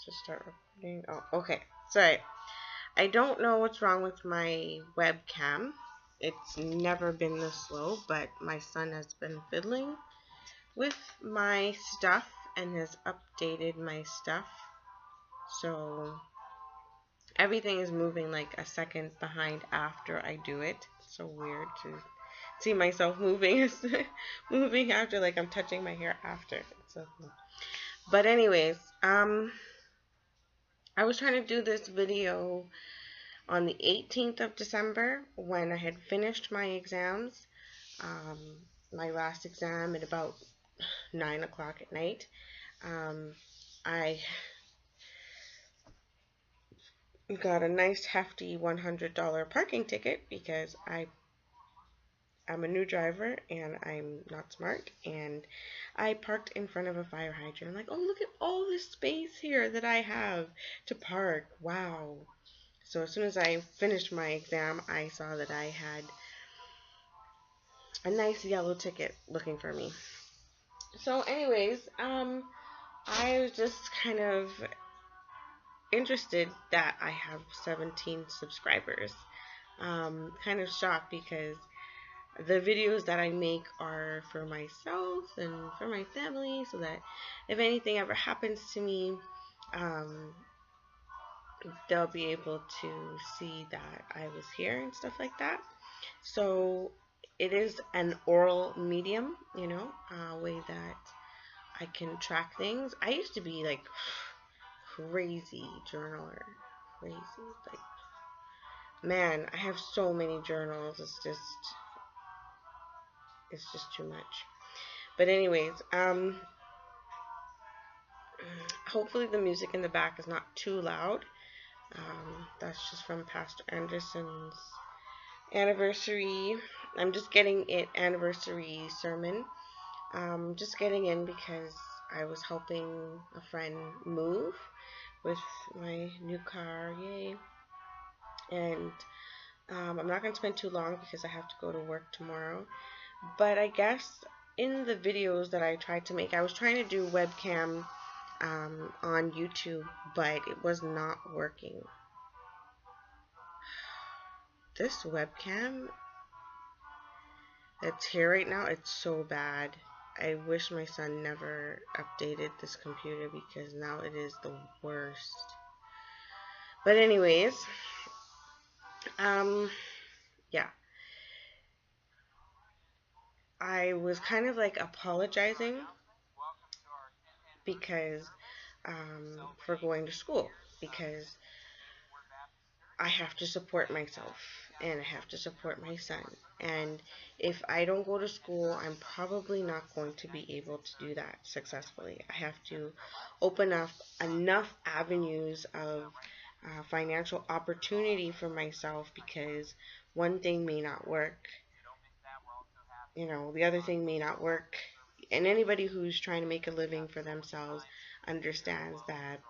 to start recording. Oh, okay. Sorry. I don't know what's wrong with my webcam. It's never been this slow, but my son has been fiddling with my stuff and has updated my stuff. So everything is moving like a second behind after I do it. It's so weird to see myself moving moving after, like I'm touching my hair after. So, but anyways, I was trying to do this video on the 18th of December when I had finished my exams. My last exam at about 9 o'clock at night. I got a nice hefty $100 parking ticket because I'm a new driver and I'm not smart, and I parked in front of a fire hydrant. I'm like, oh, look at all this space here that I have to park. Wow. So as soon as I finished my exam, I saw that I had a nice yellow ticket looking for me. So anyways, I was just kind of interested that I have 17 subscribers. Kind of shocked because the videos that I make are for myself and for my family, so that if anything ever happens to me, they'll be able to see that I was here and stuff like that. So it is an oral medium, you know, a way that I can track things. I used to be like crazy journaler, crazy, like, man, I have so many journals. It's just too much. But anyways, hopefully the music in the back is not too loud. That's just from Pastor Anderson's anniversary. I'm just getting it anniversary sermon. Just getting in because I was helping a friend move with my new car, yay. And I'm not going to spend too long because I have to go to work tomorrow. But I guess in the videos that I tried to make, I was trying to do webcam on YouTube, but it was not working. This webcam that's here right now, it's so bad. I wish my son never updated this computer because now it is the worst. But anyways, yeah. I was kind of like apologizing because for going to school, because I have to support myself and I have to support my son. And if I don't go to school, I'm probably not going to be able to do that successfully. I have to open up enough avenues of financial opportunity for myself, because one thing may not work, you know, the other thing may not work. And anybody who's trying to make a living for themselves understands that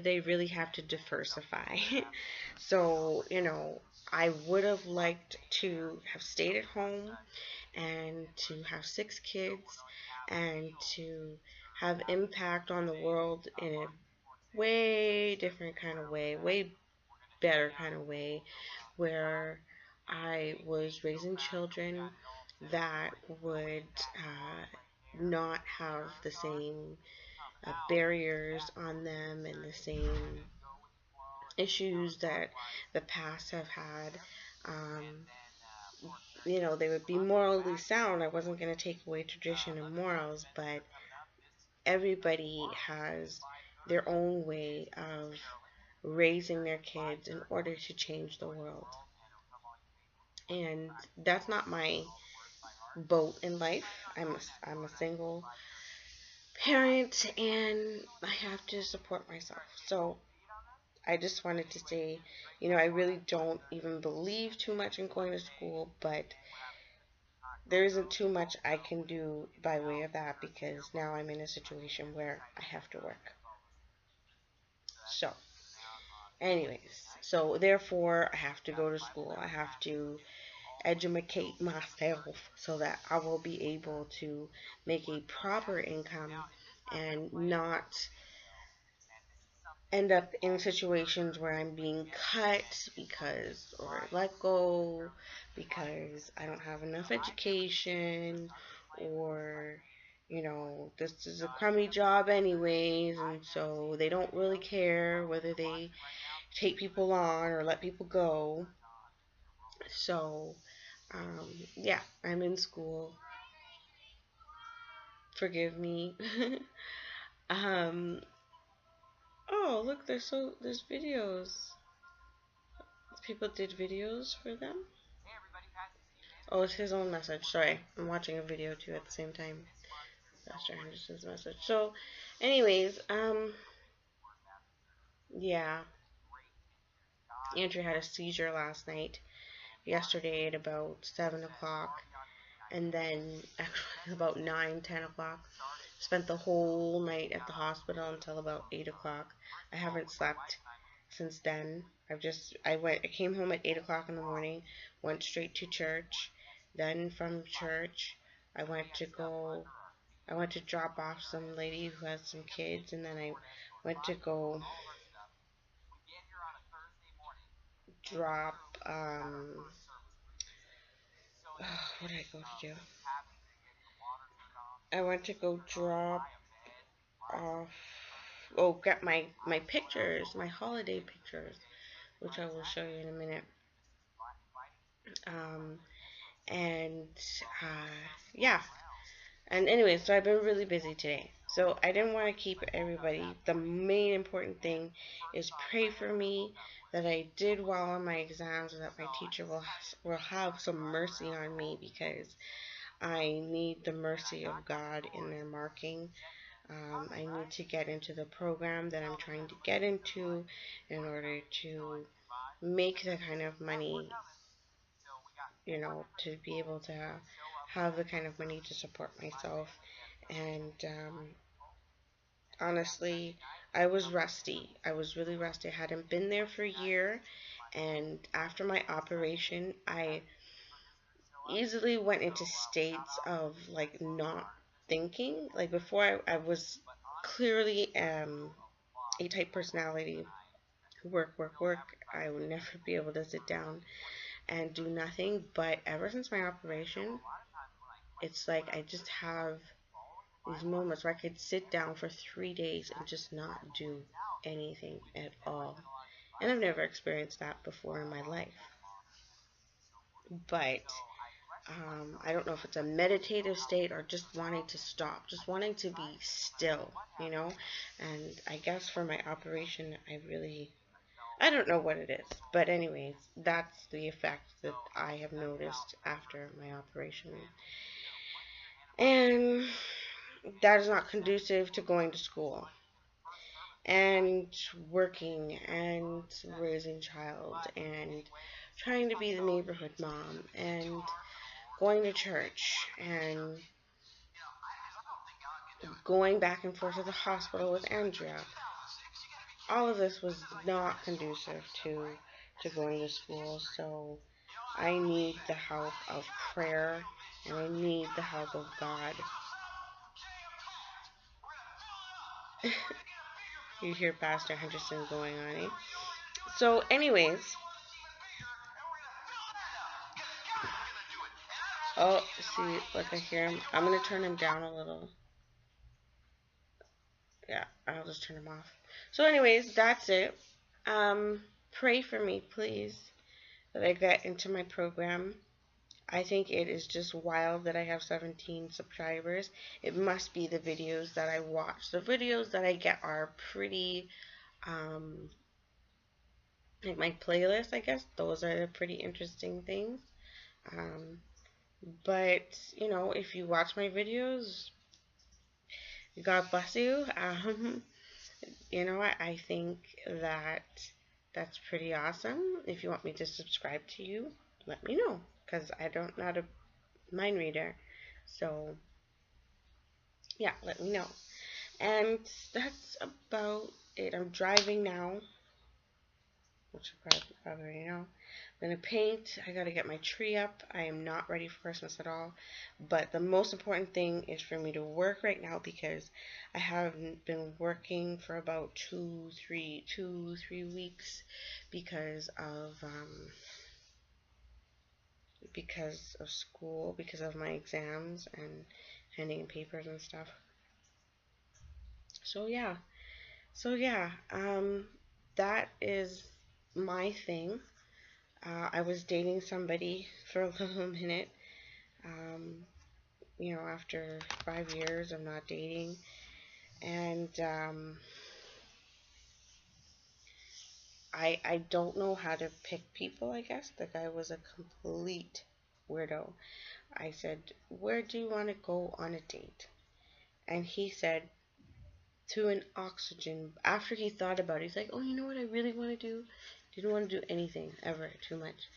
they really have to diversify. So, you know, I would have liked to have stayed at home and to have 6 kids and to have impact on the world in a way different kind of way, way better kind of way, where I was raising children that would not have the same barriers on them and the same issues that the past have had. You know, they would be morally sound. I wasn't going to take away tradition and morals, but everybody has their own way of raising their kids in order to change the world. And that's not my boat in life. I'm a single parent and I have to support myself. So I just wanted to say, you know, I really don't even believe too much in going to school, but there isn't too much I can do by way of that because now I'm in a situation where I have to work. So, anyways, so therefore I have to go to school. I have to educate myself so that I will be able to make a proper income and not end up in situations where I'm being cut because, or let go because I don't have enough education, or, this is a crummy job anyways, and so they don't really care whether they take people on or let people go. So, yeah, I'm in school. Forgive me. um, oh, look, there's videos. People did videos for them. Oh, it's his own message. Sorry, I'm watching a video too at the same time. Pastor Henderson's message. So, anyways, yeah, Andrew had a seizure last night. Yesterday at about 7 o'clock, and then actually about 9, 10 o'clock. Spent the whole night at the hospital until about 8 o'clock. I haven't slept since then. I came home at 8 o'clock in the morning, went straight to church. Then from church, I went to go I went to drop off some lady who has some kids, and then I went to go drop, what did I go to do? I went to go drop off, get my pictures, my holiday pictures, which I will show you in a minute. Um, and, yeah, and anyway, so I've been really busy today. So I didn't want to keep everybody. The main important thing is pray for me that I did well on my exams, and that my teacher will have some mercy on me, because I need the mercy of God in their marking. I need to get into the program that I'm trying to get into in order to make the kind of money, to be able to have the kind of money to support myself. And honestly, I was rusty. I was really rusty. I hadn't been there for a year. And after my operation, I easily went into states of like not thinking. Like before, I was clearly A type personality. Work, work, work. I would never be able to sit down and do nothing. But ever since my operation, it's like I just have these moments where I could sit down for 3 days and just not do anything at all. And I've never experienced that before in my life. But I don't know if it's a meditative state or just wanting to stop, just wanting to be still, you know? And I guess for my operation, I don't know what it is. But anyways, that's the effect that I have noticed after my operation. And that is not conducive to going to school and working and raising child and trying to be the neighborhood mom and going to church and going back and forth to the hospital with Andrea. All of this was not conducive to going to school, so I need the help of prayer, and I need the help of God. You hear Pastor Henderson going on, eh? So, anyways, oh, see, look, I hear him. I'm gonna turn him down a little. Yeah, I'll just turn him off. So, anyways, that's it. Pray for me, please, that I get into my program. I think it is just wild that I have 17 subscribers. It must be the videos that I watch. The videos that I get are pretty, like my playlist, I guess. Those are the pretty interesting things. Um, but, if you watch my videos, God bless you. I think that that's pretty awesome. If you want me to subscribe to you, let me know, because I don't know how to mind reader. So, yeah, let me know. And that's about it. I'm driving now. which you probably already know. I'm going to paint. I got to get my tree up. I am not ready for Christmas at all. But the most important thing is for me to work right now because I haven't been working for about 2, 3 weeks because of school, because of my exams and handing in papers and stuff. So yeah. So yeah, that is my thing. I was dating somebody for a little minute. Um, after 5 years of not dating, and I don't know how to pick people. I guess the guy was a complete weirdo. I said, "Where do you want to go on a date?" And he said, "To an oxygen." After he thought about it, he's like, "Oh, you know what I really want to do?" Didn't want to do anything ever too much.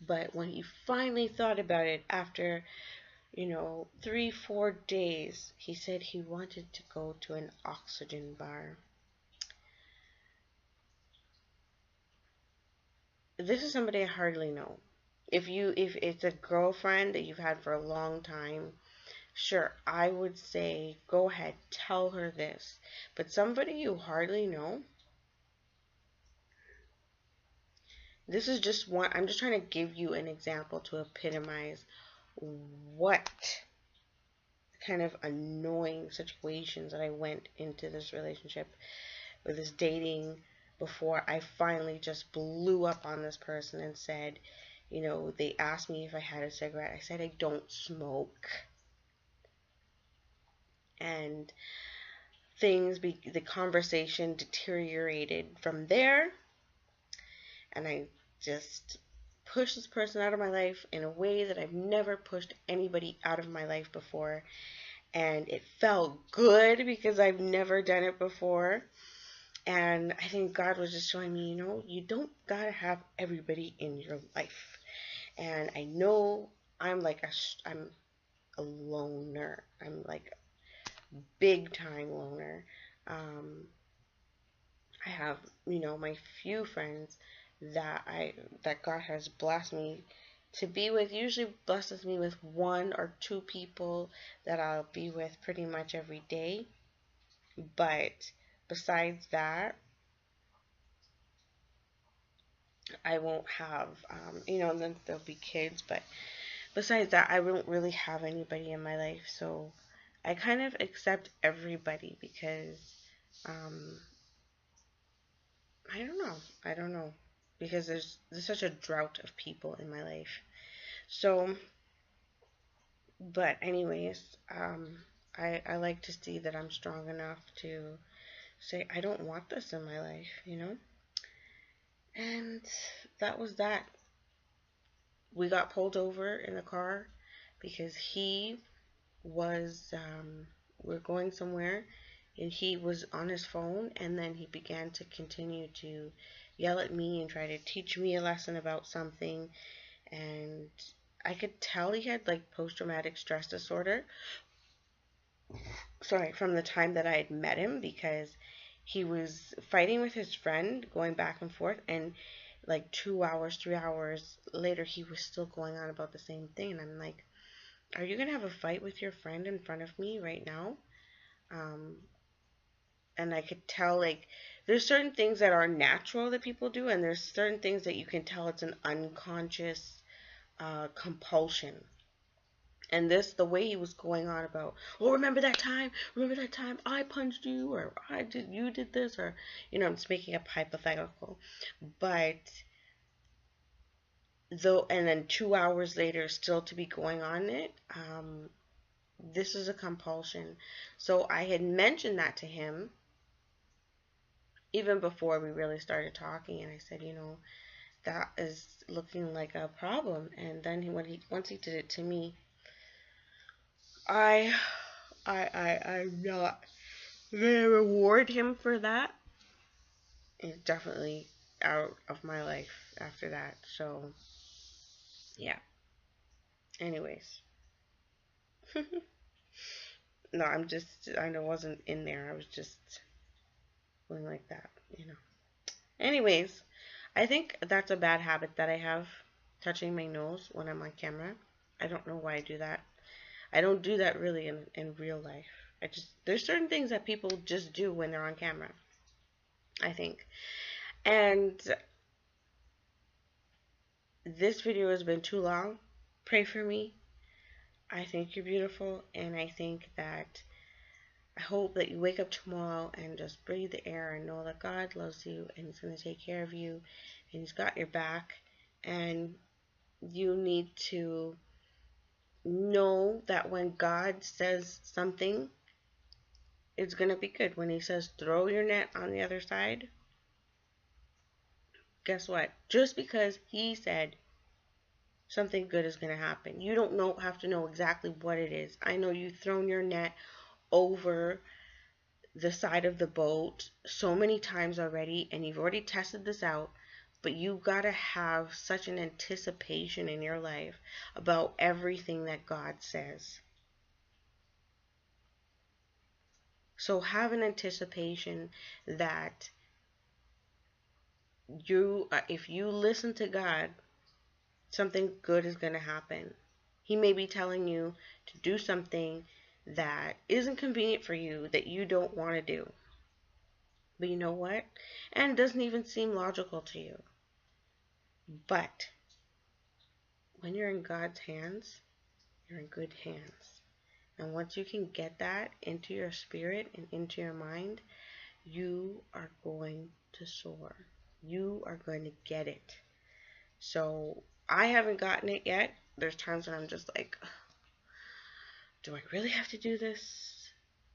But when he finally thought about it after 3, 4 days, he said he wanted to go to an oxygen bar. This is somebody I hardly know. If it's a girlfriend that you've had for a long time, sure, I would say go ahead, tell her this. But somebody you hardly know, this is just one. I'm just trying to give you an example to epitomize what kind of annoying situations that I went into this relationship with, this dating, before I finally just blew up on this person and said, they asked me if I had a cigarette. I said I don't smoke. And the conversation deteriorated from there. And I just pushed this person out of my life in a way that I've never pushed anybody out of my life before. And it felt good because I've never done it before. And I think God was just showing me, you don't gotta have everybody in your life. And I know I'm a loner. I'm like a big time loner. I have, my few friends that God has blessed me to be with. Usually blesses me with 1 or 2 people that I'll be with pretty much every day. But besides that, I won't have, and then there'll be kids, but besides that, I won't really have anybody in my life. So I kind of accept everybody because, um, I don't know. I don't know. Because there's such a drought of people in my life. So, but anyways, I like to see that I'm strong enough to say, I don't want this in my life. And that was that. We got pulled over in the car because he was, we're going somewhere, and he was on his phone, and then he began to continue to yell at me and try to teach me a lesson about something. And I could tell he had like post-traumatic stress disorder, sorry, from the time that I had met him, because he was fighting with his friend, going back and forth, and like 2 hours, 3 hours later, he was still going on about the same thing. And I'm like, are you gonna have a fight with your friend in front of me right now? Um, and I could tell, like, there's certain things that are natural that people do, and there's certain things that you can tell it's an unconscious compulsion. And the way he was going on about, oh, remember that time? Remember that time I punched you, or you did this, or, I'm just making up hypothetical. But though, and then 2 hours later, still to be going on it, this is a compulsion. So I had mentioned that to him even before we really started talking, and I said, that is looking like a problem. And then once he did it to me, I'm not gonna reward him for that. It's definitely out of my life after that. So yeah. Anyways, no, I wasn't in there. I was just going like that. Anyways, I think that's a bad habit that I have, touching my nose when I'm on camera. I don't know why I do that. I don't do that really in real life. There's certain things that people just do when they're on camera, I think. And this video has been too long. Pray for me. I think you're beautiful, and I hope that you wake up tomorrow and just breathe the air and know that God loves you and He's going to take care of you and He's got your back. And you need to know that when God says something, it's going to be good. When He says throw your net on the other side, guess what? Just because He said something good is going to happen. You don't have to know exactly what it is. I know you've thrown your net over the side of the boat so many times already, and you've already tested this out, but you gotta have such an anticipation in your life about everything that God says. So have an anticipation that if you listen to God, something good is going to happen. He may be telling you to do something that isn't convenient for you, that you don't want to do. But you know what? And it doesn't even seem logical to you. But when you're in God's hands, you're in good hands. And once you can get that into your spirit and into your mind, you are going to soar. You are going to get it. So I haven't gotten it yet. There's times when I'm just like, do I really have to do this?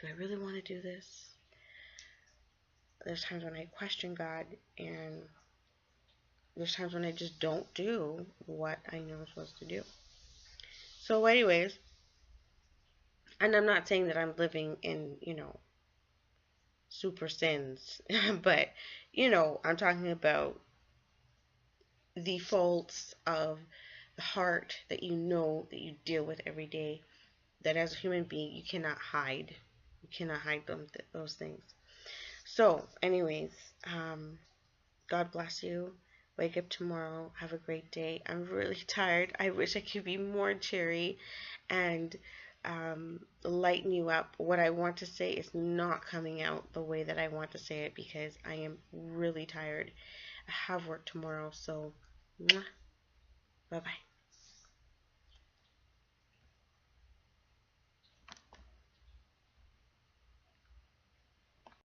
Do I really want to do this? There's times when I question God, and there's times when I just don't do what I know I'm supposed to do. So anyways, and I'm not saying that I'm living in, super sins, but, I'm talking about the faults of the heart that that you deal with every day, that as a human being you cannot hide. You cannot hide those things. So, anyways, God bless you. Wake up tomorrow. Have a great day. I'm really tired. I wish I could be more cheery and lighten you up. What I want to say is not coming out the way that I want to say it because I am really tired. I have work tomorrow, so bye bye.